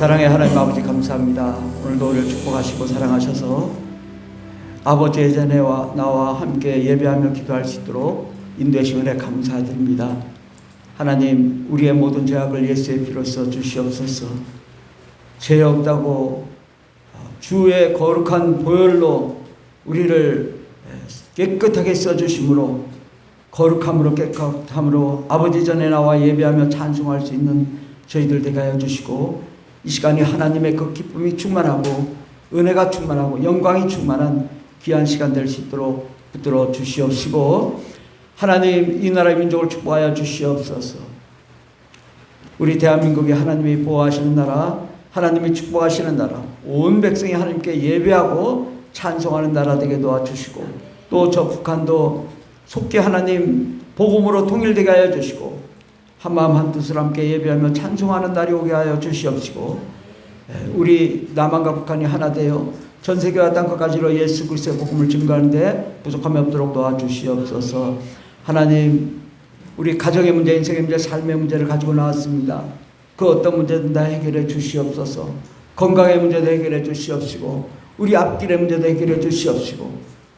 사랑의 하나님 아버지 감사합니다. 오늘도 우리를 축복하시고 사랑하셔서 아버지의 전에 나와 함께 예배하며 기도할 수 있도록 인도해 주신 은혜 감사드립니다. 하나님, 우리의 모든 죄악을 예수의 피로써 주시옵소서. 죄 없다고 주의 거룩한 보혈로 우리를 깨끗하게 써주심으로, 거룩함으로 깨끗함으로 아버지 전에 나와 예배하며 찬송할 수 있는 저희들 되게 하여 주시고, 이 시간이 하나님의 그 기쁨이 충만하고 은혜가 충만하고 영광이 충만한 귀한 시간 될 수 있도록 붙들어 주시옵시고, 하나님, 이 나라의 민족을 축복하여 주시옵소서. 우리 대한민국이 하나님이 보호하시는 나라, 하나님이 축복하시는 나라, 온 백성이 하나님께 예배하고 찬송하는 나라 되게 도와주시고, 또 저 북한도 속히 하나님 복음으로 통일되게 하여 주시고, 한마음 한뜻으로 함께 예배하며 찬송하는 날이 오게 하여 주시옵시고, 우리 남한과 북한이 하나 되어 전 세계와 땅끝까지로 예수 그리스도의 복음을 증거하는데 부족함이 없도록 도와주시옵소서. 하나님, 우리 가정의 문제, 인생의 문제, 삶의 문제를 가지고 나왔습니다. 그 어떤 문제든 다 해결해 주시옵소서. 건강의 문제도 해결해 주시옵시고, 우리 앞길의 문제도 해결해 주시옵시고,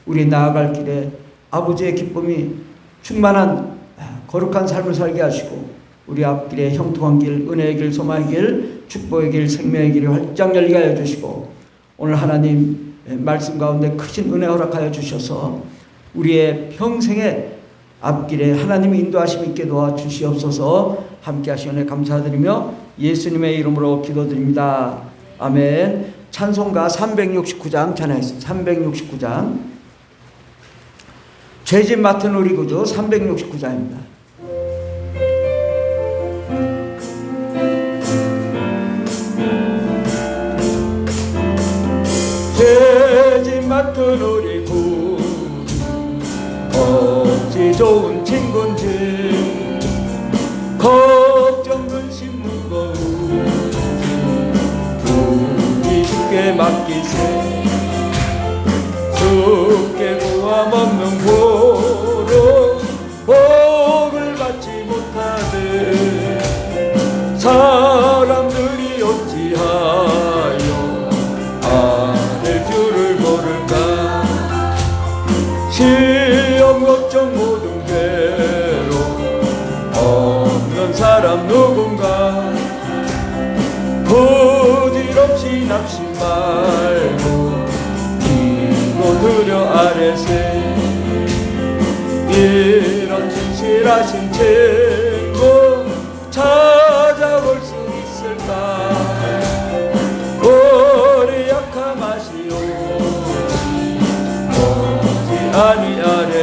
우리 나아갈 길에 아버지의 기쁨이 충만한 거룩한 삶을 살게 하시고, 우리 앞길에 형통한 길, 은혜의 길, 소망의 길, 축복의 길, 생명의 길이 활짝 열리게 하여 주시고, 오늘 하나님 말씀 가운데 크신 은혜 허락하여 주셔서 우리의 평생의 앞길에 하나님의 인도하심 있게 도와주시옵소서. 함께 하시는 은혜 감사드리며 예수님의 이름으로 기도드립니다. 아멘. 찬송가 369장 찬양했습니다. 369장 죄짐 맡은 우리 구주 369장입니다. 죄짐 맡은 우리 구주 어찌 좋은 친구인지 걱정 근심 무거운 우리 주께 맡기세. 주께 구함 없는 고로 복을 받지 못하는 사람들이 어찌하여 아를 줄을 모를까. 시험 걱정 모든 괴로움 없는 사람 누군가. 부질없이 낙심 말고 기도 드려 아래세. 이런 진실하신 친구 찾아볼 수 있을까. 우리 약함 아시오지 아니 아래.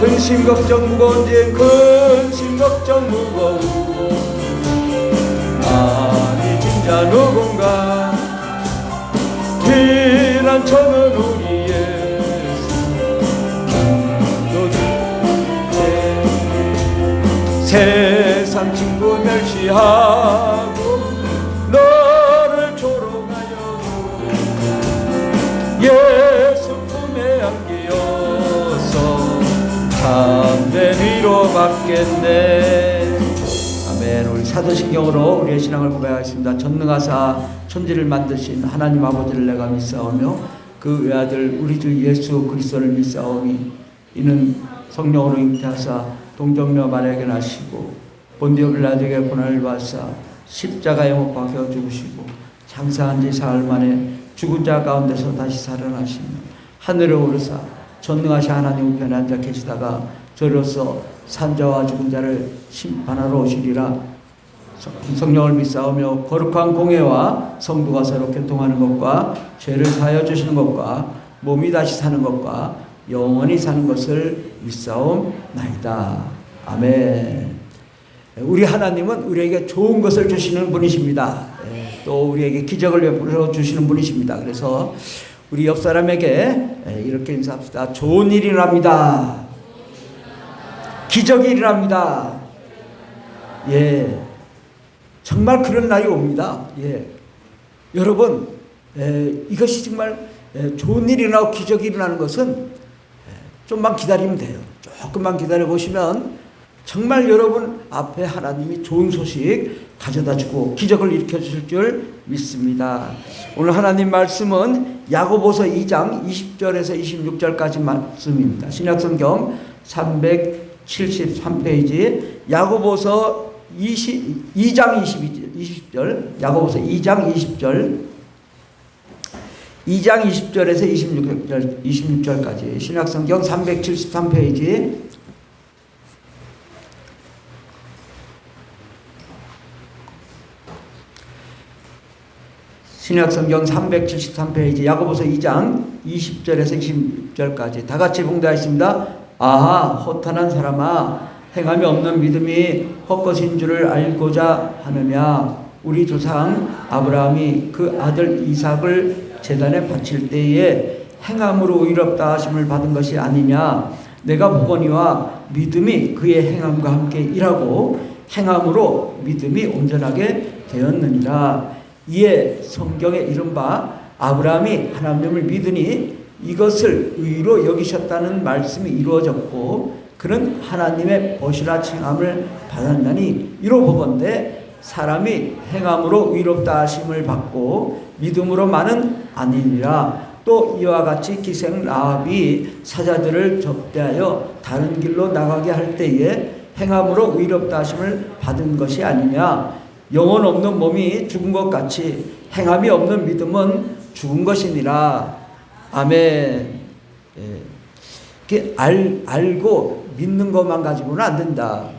근심 걱정 무거운 진 근심 걱정 무거운 아니 진짜 누군가. 피난처는 우리 예수 세상 친구 멸시하고 너를 조롱하여 예수 품에 안기어서 참된 위로 받겠네. 아멘. 우리 사도신경으로 우리의 신앙을 고백하겠습니다. 전능하사 천지를 만드신 하나님 아버지를 내가 믿사오며 그 외아들 우리 주 예수 그리스도를 믿사오니 이는 성령으로 잉태하사 동정녀 마리아에게 나시고 본디오 빌라도에게 고난을 받사 십자가에 못 박혀 죽으시고 장사한 지 사흘 만에 죽은 자 가운데서 다시 살아나시며 하늘에 오르사 전능하신 하나님 우편에 앉아 계시다가 저로서 산자와 죽은 자를 심판하러 오시리라. 성령을 믿사오며 거룩한 공회와 성도가 서로 교통하는 것과 죄를 사하여 주시는 것과 몸이 다시 사는 것과 영원히 사는 것을 믿사옵나이다. 아멘. 우리 하나님은 우리에게 좋은 것을 주시는 분이십니다. 또 우리에게 기적을 베풀어 주시는 분이십니다. 그래서 우리 옆 사람에게 이렇게 인사합시다. 좋은 일이 일어납니다. 기적이 일어납니다. 예, 정말 그런 날이 옵니다. 예, 여러분, 이것이 정말 좋은 일이 일어나고 기적이 일어나는 것은 좀만 기다리면 돼요. 조금만 기다려 보시면 정말 여러분 앞에 하나님이 좋은 소식 가져다 주고 기적을 일으켜 주실 줄 믿습니다. 오늘 하나님 말씀은 야고보서 2장 20절에서 26절까지 말씀입니다. 신약성경 373페이지 야고보서 2장 20절 야고보서 2장 20절 2장 20절에서 26절까지 신약성경 373페이지 신약성경 373페이지 야고보서 2장 20절에서 26절까지 다 같이 봉독하겠습니다. 아하 허탄한 사람아 행함이 없는 믿음이 헛것인 줄을 알고자 하느냐 우리 조상 아브라함이 그 아들 이삭을 제단에 바칠 때에 행함으로 의롭다 하심을 받은 것이 아니냐 내가 보거니와 믿음이 그의 행함과 함께 일하고 행함으로 믿음이 온전하게 되었느니라. 이에 성경에 이른바 아브라함이 하나님을 믿으니 이것을 의로 여기셨다는 말씀이 이루어졌고 그는 하나님의 벗이라 칭함을 받았나니 이로 보건대 사람이 행함으로 의롭다 하심을 받고 믿음으로만은 아니니라. 또 이와 같이 기생 라합이 사자들을 접대하여 다른 길로 나가게 할 때에 행함으로 의롭다 하심을 받은 것이 아니냐. 영혼 없는 몸이 죽은 것 같이 행함이 없는 믿음은 죽은 것이니라. 아멘. 예. 알고 믿는 것만 가지고는 안 된다.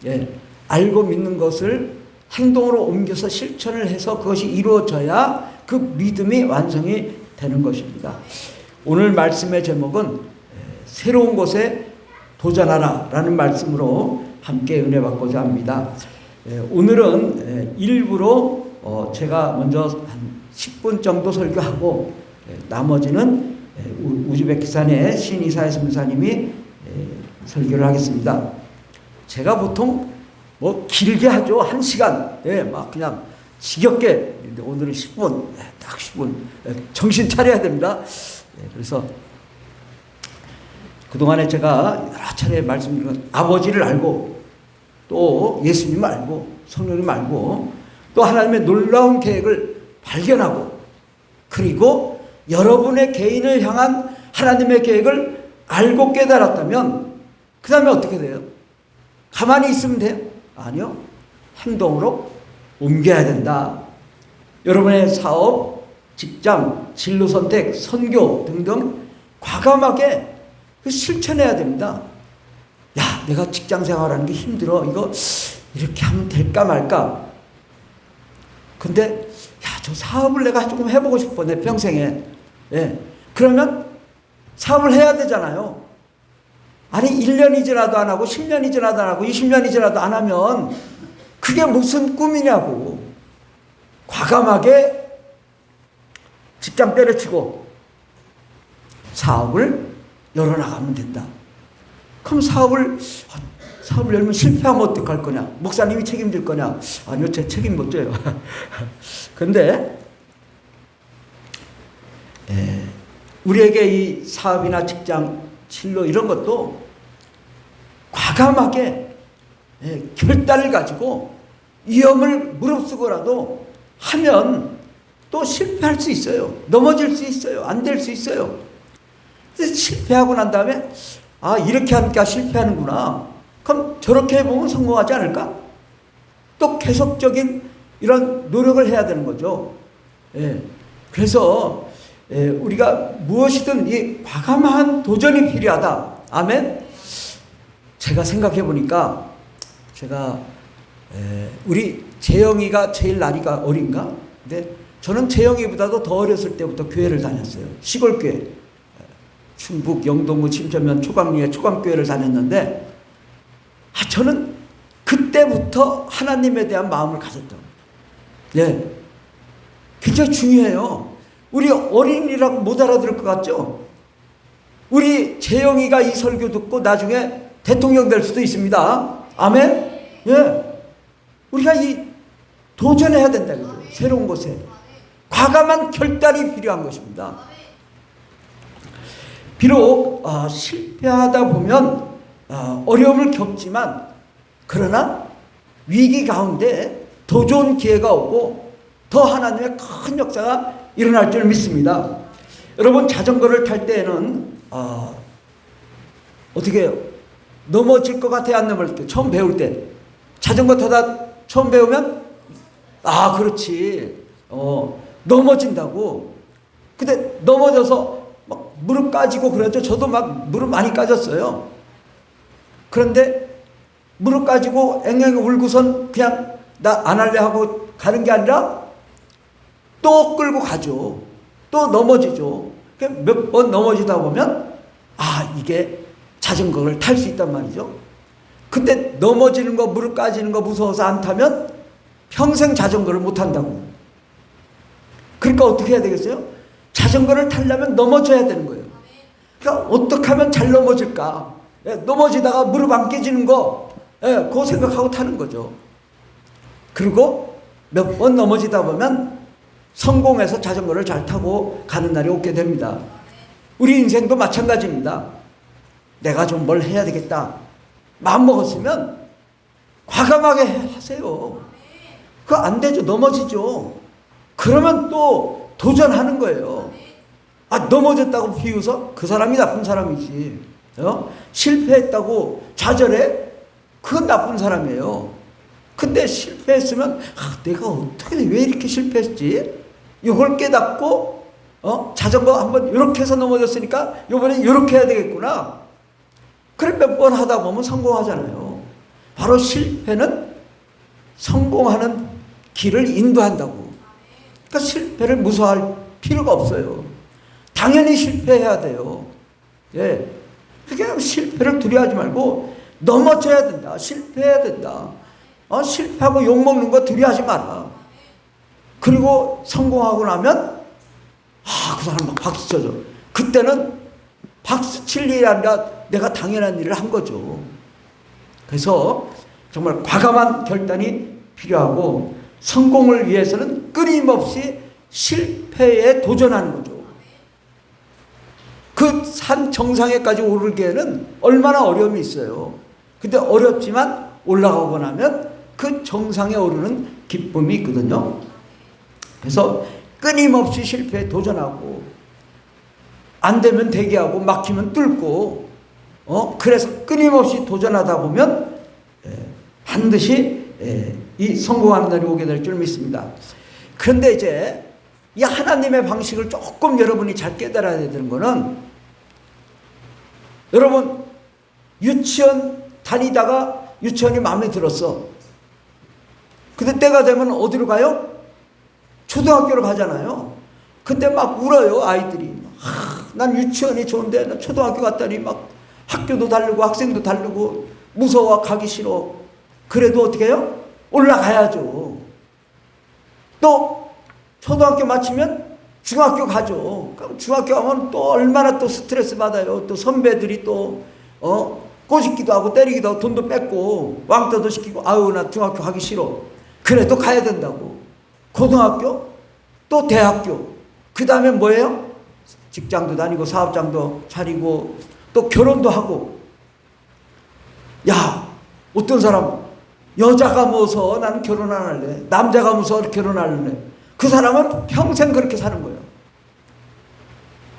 예. 알고 믿는 것을 행동으로 옮겨서 실천을 해서 그것이 이루어져야 그 믿음이 완성이 되는 것입니다. 오늘 말씀의 제목은 새로운 곳에 도전하라 라는 말씀으로 함께 은혜 받고자 합니다. 오늘은 일부러 제가 먼저 한 10분 정도 설교하고 나머지는 우즈베키스탄의 신이사야 선교사님이 설교를 하겠습니다. 제가 보통 뭐 길게 하죠. 1시간. 막 그냥 지겹게. 근데 오늘은 10분. 딱 10분. 정신 차려야 됩니다. 그래서 그동안에 제가 여러 차례 말씀드린 아버지를 알고 또 예수님을 알고 성령님을 알고 또 하나님의 놀라운 계획을 발견하고 그리고 여러분의 개인을 향한 하나님의 계획을 알고 깨달았다면 그 다음에 어떻게 돼요? 가만히 있으면 돼요? 아니요. 행동으로 옮겨야 된다. 여러분의 사업, 직장, 진로 선택, 선교 등등 과감하게 실천해야 됩니다. 야, 내가 직장 생활하는 게 힘들어. 이거 이렇게 하면 될까 말까? 근데 야, 저 사업을 내가 조금 해보고 싶어. 내 평생에. 예. 그러면 사업을 해야 되잖아요. 아니 1년이 지나도 안 하고 10년이 지나도 안 하고 20년이 지나도 안 하면 그게 무슨 꿈이냐고. 과감하게 직장 때려치고 사업을 열어나가면 된다. 그럼 사업을 열면 실패하면 어떡할 거냐? 목사님이 책임질 거냐? 아니요, 제 책임 못 져요. 근데 우리에게 이 사업이나 직장, 진로 이런 것도 과감하게 결단을 가지고 위험을 무릅쓰고라도 하면 또 실패할 수 있어요. 넘어질 수 있어요. 안 될 수 있어요. 그래서 실패하고 난 다음에 아, 이렇게 하니까 실패하는구나. 그럼 저렇게 해보면 성공하지 않을까? 또 계속적인 이런 노력을 해야 되는 거죠. 예. 그래서 우리가 무엇이든 이 과감한 도전이 필요하다. 아멘? 제가 생각해 보니까 제가 우리 재영이가 제일 나이가 어린가? 근데 저는 재영이보다도 더 어렸을 때부터 교회를 다녔어요. 시골교회. 충북 영동구 침천면 초강리에 초강교회를 다녔는데 저는 그때부터 하나님에 대한 마음을 가졌던 겁니다. 예. 굉장히 중요해요. 우리 어린이라고 못 알아들을 것 같죠? 우리 재영이가 이 설교 듣고 나중에 대통령 될 수도 있습니다. 아멘? 예. 우리가 이 도전해야 된다는 거예요. 새로운 곳에. 과감한 결단이 필요한 것입니다. 비록 실패하다 보면 어려움을 겪지만 그러나 위기 가운데 더 좋은 기회가 오고 더 하나님의 큰 역사가 일어날 줄 믿습니다. 여러분, 자전거를 탈 때에는 어떻게 해요? 넘어질 것 같아요? 안 넘어질 때? 처음 배울 때 자전거 타다 처음 배우면 그렇지, 넘어진다고. 근데 넘어져서 막 무릎 까지고 그러죠. 저도 막 무릎 많이 까졌어요. 그런데 무릎 까지고 앵앵 울고선 그냥 나 안 할래 하고 가는 게 아니라 또 끌고 가죠. 또 넘어지죠. 몇 번 넘어지다 보면 이게 자전거를 탈 수 있단 말이죠. 근데 넘어지는 거, 무릎 까지는 거 무서워서 안 타면 평생 자전거를 못 탄다고. 그러니까 어떻게 해야 되겠어요? 자전거를 타려면 넘어져야 되는 거예요. 그러니까 어떻게 하면 잘 넘어질까? 넘어지다가 무릎 안 깨지는 거, 그거 생각하고 타는 거죠. 그리고 몇 번 넘어지다 보면 성공해서 자전거를 잘 타고 가는 날이 오게 됩니다. 우리 인생도 마찬가지입니다. 내가 좀 뭘 해야 되겠다 마음 먹었으면 과감하게 하세요. 그거 안 되죠. 넘어지죠. 그러면 또 도전하는 거예요. 넘어졌다고 비웃어? 그 사람이 나쁜 사람이지. 실패했다고 좌절해? 그건 나쁜 사람이에요. 근데 실패했으면 내가 어떻게 왜 이렇게 실패했지? 이걸 깨닫고 자전거 한번 이렇게 해서 넘어졌으니까 이번엔 이렇게 해야 되겠구나. 그래 몇 번 하다 보면 성공하잖아요. 바로 실패는 성공하는 길을 인도한다고. 그러니까 실패를 무서워할 필요가 없어요. 당연히 실패해야 돼요. 그러니까 실패를 두려워하지 말고 넘어져야 된다. 실패해야 된다. 실패하고 욕먹는 거 두려워하지 마라. 그리고 성공하고 나면 그 사람 막 박수 쳐줘. 그때는 박수 칠 일이 아니라 내가 당연한 일을 한 거죠. 그래서 정말 과감한 결단이 필요하고 성공을 위해서는 끊임없이 실패에 도전하는 거죠. 그 산 정상에까지 오르기에는 얼마나 어려움이 있어요. 근데 어렵지만 올라가고 나면 그 정상에 오르는 기쁨이 있거든요. 그래서 끊임없이 실패에 도전하고 안 되면 대기하고 막히면 뚫고 그래서 끊임없이 도전하다 보면 반드시 이 성공하는 날이 오게 될 줄 믿습니다. 그런데 이제 이 하나님의 방식을 조금 여러분이 잘 깨달아야 되는 거는, 여러분 유치원 다니다가 유치원이 마음에 들었어. 근데 때가 되면 어디로 가요? 초등학교로 가잖아요. 근데 막 울어요, 아이들이. 난 유치원이 좋은데 나 초등학교 갔더니 막 학교도 다르고 학생도 다르고 무서워, 가기 싫어. 그래도 어떻게 해요? 올라가야죠. 또 초등학교 마치면 중학교 가죠. 그럼 중학교 가면 또 얼마나 또 스트레스 받아요. 또 선배들이 또 꼬집기도 하고 때리기도 하고 돈도 뺏고 왕따도 시키고, 나 중학교 가기 싫어. 그래도 가야 된다고. 고등학교, 또 대학교, 그 다음에 뭐예요? 직장도 다니고 사업장도 차리고 또 결혼도 하고. 어떤 사람 여자가 무서워 나는 결혼 안 할래. 남자가 무서워 결혼 안 할래. 그 사람은 평생 그렇게 사는 거예요.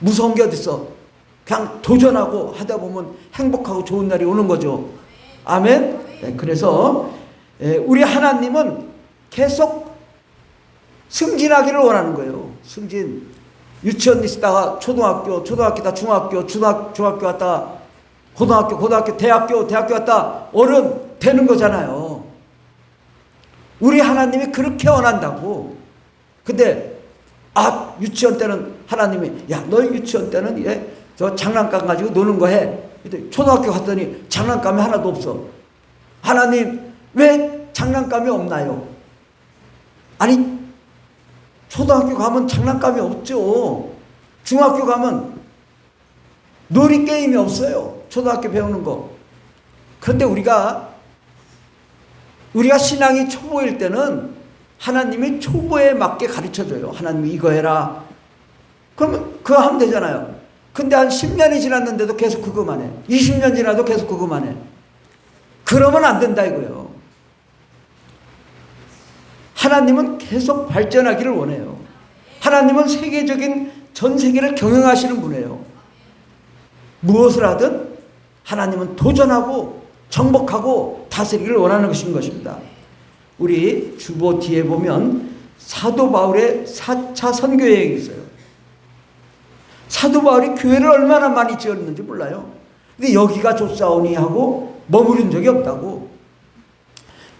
무서운 게 어딨어. 그냥 도전하고 하다 보면 행복하고 좋은 날이 오는 거죠. 아멘. 그래서 우리 하나님은 계속 승진하기를 원하는 거예요. 승진. 유치원 있다가 초등학교 다 중학교 갔다가 고등학교 대학교 갔다 어른 되는 거잖아요. 우리 하나님이 그렇게 원한다고. 근데 유치원 때는 하나님이 너 유치원 때는 저 장난감 가지고 노는 거 해. 근데 초등학교 갔더니 장난감이 하나도 없어. 하나님 왜 장난감이 없나요? 아니 초등학교 가면 장난감이 없죠. 중학교 가면 놀이게임이 없어요. 초등학교 배우는 거. 그런데 우리가 신앙이 초보일 때는 하나님이 초보에 맞게 가르쳐줘요. 하나님이 이거 해라. 그러면 그거 하면 되잖아요. 근데 한 10년이 지났는데도 계속 그거만 해. 20년 지나도 계속 그거만 해. 그러면 안 된다 이거예요. 하나님은 계속 발전하기를 원해요. 하나님은 세계적인 전 세계를 경영하시는 분이에요. 무엇을 하든 하나님은 도전하고 정복하고 다스리기를 원하는 것입니다. 우리 주보 뒤에 보면 사도 바울의 4차 선교 여행이 있어요. 사도 바울이 교회를 얼마나 많이 지었는지 몰라요. 근데 여기가 좋사오니 하고 머무른 적이 없다고.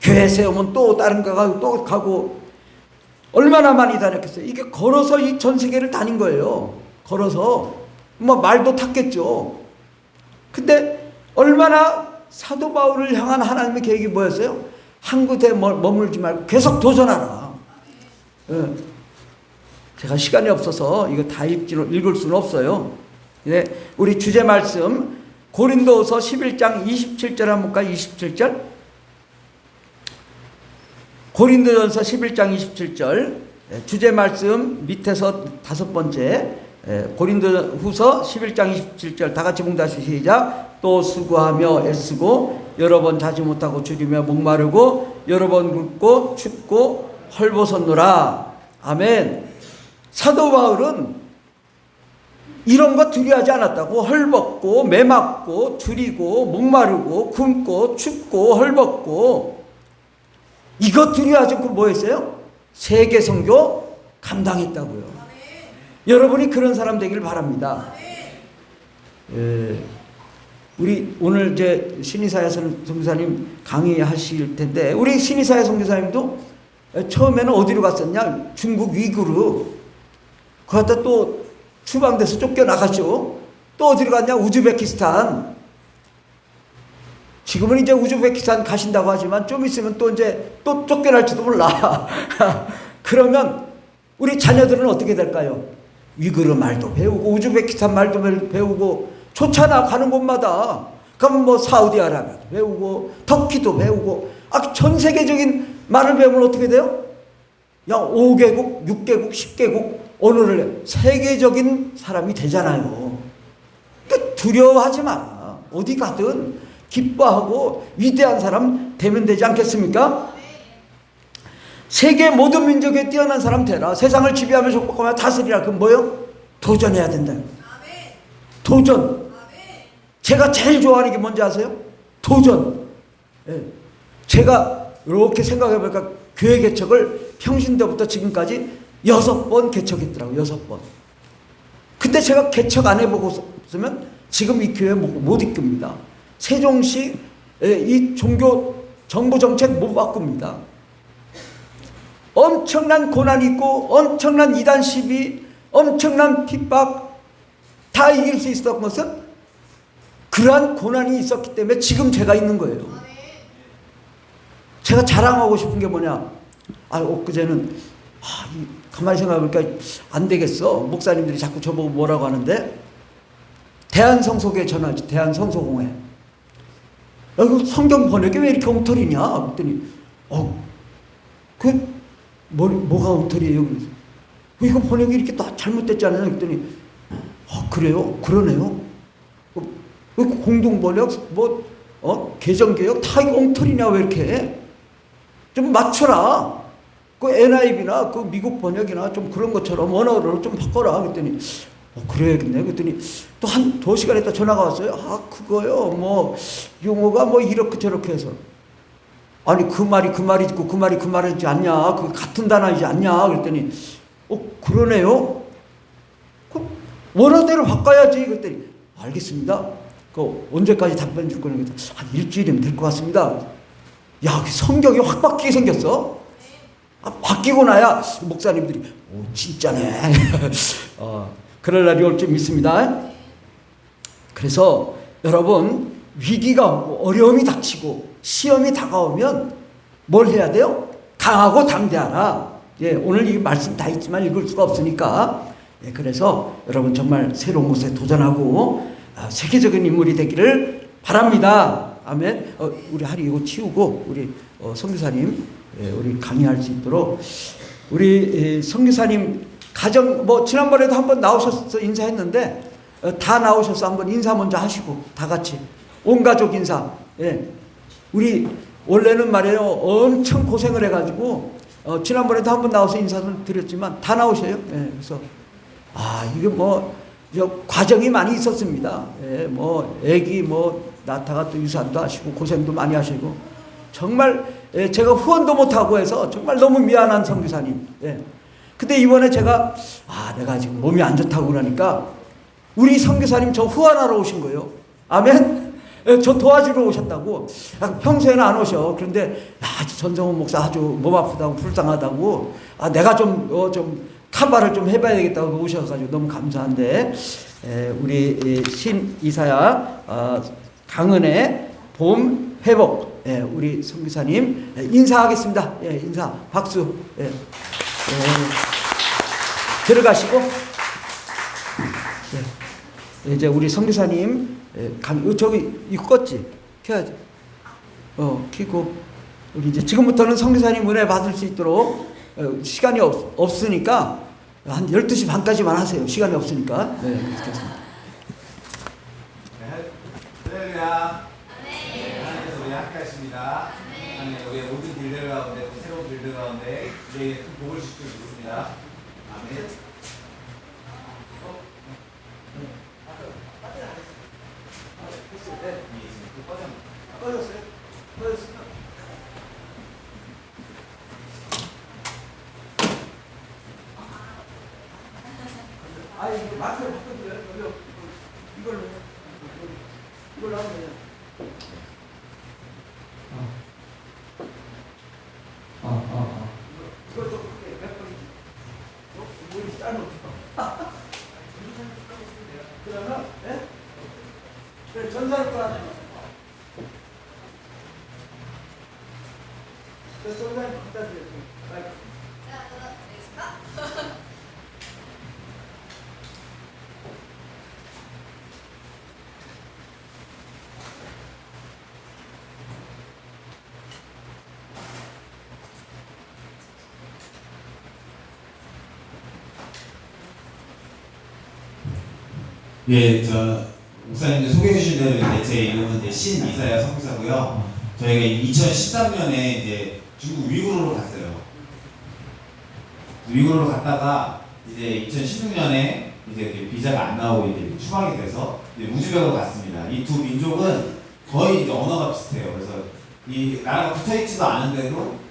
교회 세우면 또 다른 데 가고 또 가고 얼마나 많이 다녔겠어요. 이게 걸어서 이 전 세계를 다닌 거예요. 걸어서 뭐 말도 탔겠죠. 근데 얼마나 사도 바울을 향한 하나님의 계획이 뭐였어요? 한 곳에 머물지 말고 계속 도전하라. 예. 제가 시간이 없어서 이거 다 읽을 수는 없어요. 네, 우리 주제 말씀 고린도후서 11장 27절 한번 볼까요? 27절. 고린도전서 11장 27절. 주제 말씀 밑에서 5번째. 고린도후서 11장 27절 다 같이 봉다시 시작. 또 수고하며 애쓰고 여러 번 자지 못하고 줄이며 목마르고 여러 번 굶고 춥고 헐벗었노라. 아멘. 사도 바울은 이런 거 두려워하지 않았다고. 헐벗고 매맞고 줄이고 목마르고 굶고 춥고 헐벗고 이거 두려워하지 않고 뭐 했어요? 세계 선교 감당했다고요. 여러분이 그런 사람 되기를 바랍니다. 우리 오늘 이제 신이사야 선교사님 강의하실 텐데 우리 신이사야 선교사님도 처음에는 어디로 갔었냐? 중국 위구르. 그러다 또 추방돼서 쫓겨나갔죠. 또 어디로 갔냐? 우즈베키스탄. 지금은 이제 우즈베키스탄 가신다고 하지만 좀 있으면 또 이제 또 쫓겨날지도 몰라. 그러면 우리 자녀들은 어떻게 될까요? 위구르 말도 배우고 우즈베키스탄 말도 배우고 좋잖아. 가는 곳마다. 그럼 뭐 사우디아라비아도 배우고 터키도 배우고 전 세계적인 말을 배우면 어떻게 돼요? 야 5개국, 6개국, 10개국 오늘을 세계적인 사람이 되잖아요. 그러니까 두려워하지 마라. 어디 가든 기뻐하고 위대한 사람 되면 되지 않겠습니까? 세계 모든 민족에 뛰어난 사람 되라. 세상을 지배하며 정복하며 다스리라. 그럼 뭐요? 도전해야 된다. 도전. 제가 제일 좋아하는 게 뭔지 아세요? 도전. 제가 이렇게 생각해보니까 교회 개척을 평신도부터 지금까지 6번 개척했더라고요. 6번. 근데 제가 개척 안 해보고 있으면 지금 이 교회 못 이끕니다. 세종시 이 종교 정부 정책 못 바꿉니다. 엄청난 고난이 있고 엄청난 이단 시비, 엄청난 핍박 다 이길 수 있었던 것은 그러한 고난이 있었기 때문에 지금 제가 있는 거예요. 제가 자랑하고 싶은 게 뭐냐? 엊그제는 가만히 생각해보니까 안 되겠어. 목사님들이 자꾸 저보고 뭐라고 하는데 대한성소교회 전화지. 대한성소공회. 여기 성경 번역이 왜 이렇게 엉터리냐? 그랬더니 뭐가 엉터리예요? 그래서 이거 번역이 이렇게 잘못됐잖아요. 그랬더니 그래요? 그러네요. 공동번역 개정개혁 다 이거 엉터리냐? 왜 이렇게 좀 맞춰라. 그 NIV나 그 미국 번역이나 좀 그런 것처럼 원어를 좀 바꿔라. 그랬더니 그래야겠네. 그랬더니 또 한 2시간 있다 전화가 왔어요. 그거요. 뭐 용어가 뭐 이렇게 저렇게 해서 아니 그 말이 그 말이고 그 말이 그 말이지 않냐? 그 같은 단어이지 않냐? 그랬더니 그러네요. 그 원어대로 바꿔야지. 그랬더니 알겠습니다. 그 언제까지 답변 줄 거냐? 한 일주일이면 될 것 같습니다. 야, 성경이 확 바뀌게 생겼어. 바뀌고 나야 목사님들이 진짜네. 그럴 날이 올 줄 믿습니다. 그래서 여러분 위기가 오고 어려움이 닥치고 시험이 다가오면 뭘 해야 돼요? 강하고 담대하라. 오늘 이 말씀 다 있지만 읽을 수가 없으니까 그래서 여러분 정말 새로운 곳에 도전하고 세계적인 인물이 되기를 바랍니다. 아멘. 우리 하리 이거 치우고 우리 선교사님 우리 강의할 수 있도록 우리 선교사님 가정 지난번에도 한번 나오셔서 인사했는데 다 나오셔서 한번 인사 먼저 하시고 다 같이 온 가족 인사. 우리 원래는 말이에요 엄청 고생을 해가지고 지난번에도 한번 나와서 인사를 드렸지만 다 나오셔요. 예, 그래서 이게 저 과정이 많이 있었습니다. 예, 애기 낳다가 또 유산도 하시고 고생도 많이 하시고 정말 제가 후원도 못하고 해서 정말 너무 미안한 선교사님. 예. 근데 이번에 제가 내가 지금 몸이 안 좋다고 그러니까 우리 선교사님 저 후원하러 오신 거예요. 아멘. 저 도와주러 오셨다고. 평소에는 안 오셔. 그런데 전성훈 목사 아주 몸 아프다고 불쌍하다고 내가 좀 카바를 좀 해봐야 되겠다고 오셔가지고 너무 감사한데 우리 신 이사야 강은혜 봄 회복 우리 선교사님 인사하겠습니다. 인사 박수. 들어가시고 이제 우리 선교사님 저기 이거 껐지? 켜야지. 켜고 우리 이제 지금부터는 선교사님 은혜 받을 수 있도록 시간이 없으니까 한 12시 반까지만 하세요. 시간이 없으니까. 네, 그렇습니다. 할렐루야. 하나님께서 우리 함께 하십니다. 하나님 우리의 모든 길들 가운데 또 새로운 길들 가운데 우리에게 큰 복을 주실 줄 믿습니다. 아멘. 꺼졌어요? 꺼졌어요? 이거 마스크를 바꿔줘요. 이걸로 하면 돼요. 이걸 좀 크게 몇 번이지? 머리 짧은 그러면 그래 전사를 꺼야 전사를 갖다 드려요. 예, 목사님들 소개해 주신 대로 제 이름은 신 이사야 선교사고요. 저희가 2013년에 이제 중국 위구르로 갔어요. 위구르로 갔다가 이제 2016년에 이제 비자가 안 나오고 이제 추방이 돼서 이제 우즈벡으로 갔습니다. 이 두 민족은 거의 이제 언어가 비슷해요. 그래서 이 나라가 붙어 있지도 않은데도